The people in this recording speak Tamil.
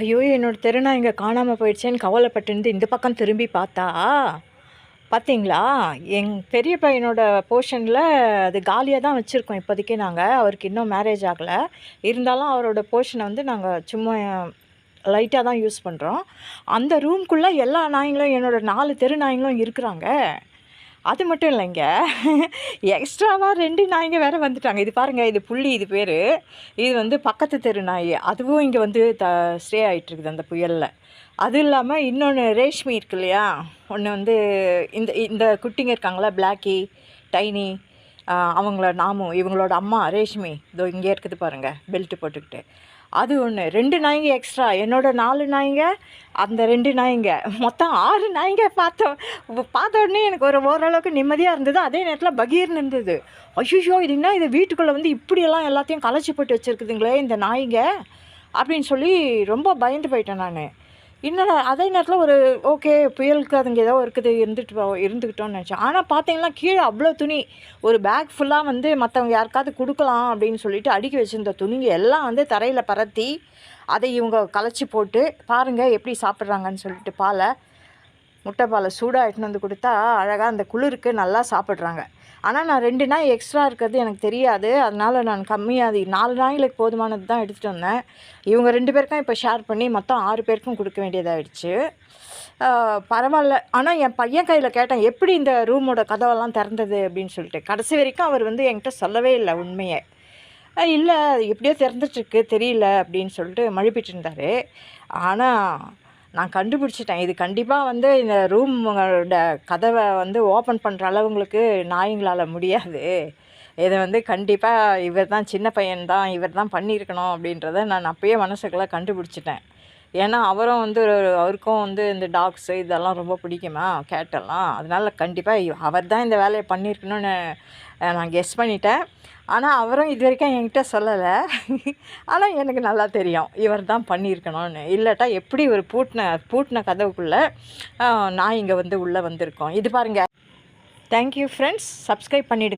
ஐயோ! என்னோட தெருநாய் இங்க காணாம போயிடுச்சேன்னு கவலைப்பட்டுருந்து இந்த பக்கம் திரும்பி பார்த்தா, பார்த்தீங்களா? எங் பெரிய பையனோட போர்ஷன்ல அது காலியா தான் வச்சிருக்கோம் இப்போதைக்கு நாங்க. அவருக்கு இன்னும் மேரேஜ் ஆகல. இருந்தாலும் அவரோட போர்ஷன வந்து நாங்க சும்மா லைட்டா தான் யூஸ் பண்றோம். அந்த ரூம்க்குள்ள எல்லா நாய்ங்களும் என்னோட 4 தெரு நாய்ங்களும் இருக்குறாங்க. அது மட்டும் இல்லைங்க. எக்ஸ்ட்ராவா 2 நாய்ங்க வேற வந்துட்டாங்க. இது பாருங்க, இது புள்ளி இது பேரு. இது வந்து பக்கத்து தெரு நாய். அதுவும் இங்க வந்து ஸ்டே ஆயிட்டுருக்குது அந்த புயல்ல. அது இல்லாம இன்னொன்னு ரேஷ்மி இருக்கு இல்லையா? ஒண்ணு வந்து இந்த இந்த குட்டிங்க இருக்காங்கல்ல, பிளாக்கி, டைனி, அவங்கள நாமு, இவங்களோட அம்மா ரேஷ்மி. இதோ இங்கே இருக்குது பாருங்க, பெல்ட் போட்டுக்கிட்டு. அது ஒன்று 2 நாய்ங்க எக்ஸ்ட்ரா. என்னோட 4 நாய்ங்க, அந்த 2 நாய்ங்க. மொத்தம் 6 நாய்ங்க பார்த்தோம். பார்த்த உடனே எனக்கு ஓரளவுக்கு நிம்மதியாக இருந்தது. அதே நேரத்தில் பகீர்னு இருந்தது. ஐய்யய்யோ! இது என்ன இது வீட்டுக்குள்ளே வந்து இப்படியெல்லாம் எல்லாத்தையும் கலைச்சி போட்டு வச்சுருக்குதுங்களே இந்த நாய்ங்க, அப்படின்னு சொல்லி ரொம்ப பயந்து போயிட்டேன் நான். என்னடா அதே நேரத்தில் ஒரு ஓகே புயலுக்கு அதுங்க ஏதோ இருக்குது இருந்துக்கிட்டோம்னு நினச்சேன். ஆனால் பார்த்தீங்கன்னா கீழே அவ்வளோ துணி, ஒரு பேக் ஃபுல்லாக வந்து மற்றவங்க யாருக்காவது கொடுக்கலாம் அப்படின்னு சொல்லிட்டு அடுக்கி வச்சுருந்த துணிங்க எல்லாம் வந்து தரையில் பரத்தி அதை இவங்க கலைச்சி போட்டு பாருங்கள் எப்படி சாப்பிட்றாங்கன்னு சொல்லிட்டு முட்டை பாலை சூடாக எடுத்துன்னு வந்து கொடுத்தா அழகாக அந்த குளிருக்கு நல்லா சாப்பிட்றாங்க. ஆனால் நான் 2 நாய் எக்ஸ்ட்ரா இருக்கிறது எனக்கு தெரியாது. அதனால் நான் கம்மியாக 4 நாய்களுக்கு போதுமானது தான் எடுத்துகிட்டு வந்தேன். இவங்க 2 பேருக்கும் இப்போ ஷேர் பண்ணி மொத்தம் 6 பேருக்கும் கொடுக்க வேண்டியதாகிடுச்சு. பரவாயில்ல. ஆனால் என் பையன் கையில் கேட்டேன், எப்படி இந்த ரூமோட கதவெல்லாம் திறந்தது அப்படின்னு சொல்லிட்டு. கடைசி வரைக்கும் அவர் வந்து என்கிட்ட சொல்லவே இல்லை உண்மையை. இல்லை எப்படியோ திறந்துட்டுருக்கு தெரியல அப்படின்னு சொல்லிட்டு மழுப்பிட்டு இருந்தார். ஆனால் நான் கண்டுபிடிச்சிட்டேன். இது கண்டிப்பாக வந்து இந்த ரூமோட கதவை வந்து ஓப்பன் பண்ணுற அளவுங்களுக்கு நாய்ங்களால் முடியாது. இதை வந்து கண்டிப்பாக இவர் தான் சின்ன பையன் தான், இவர் தான் பண்ணியிருக்கணும் அப்படின்றத நான் அப்போயே மனசுக்குள்ளே கண்டுபிடிச்சிட்டேன். ஏன்னா அவரும் வந்து அவருக்கும் வந்து இந்த டாக்ஸு இதெல்லாம் ரொம்ப பிடிக்குமா, கேட்டெல்லாம். அதனால் கண்டிப்பாக அவர் தான் இந்த வேலையை பண்ணியிருக்கணும்னு நான் கெஸ் பண்ணிட்டேன். ஆனால் அவரும் இது வரைக்கும் என்கிட்ட சொல்லலை. ஆனால் எனக்கு நல்லா தெரியும் இவர் தான் பண்ணியிருக்கணும்னு. இல்லாட்டா எப்படி ஒரு பூட்டின கதவுக்குள்ளே நான் இங்கே வந்து உள்ளே வந்திருக்கோம். இது பாருங்கள். Thank you friends. சப்ஸ்கிரைப் பண்ணிவிடுங்க.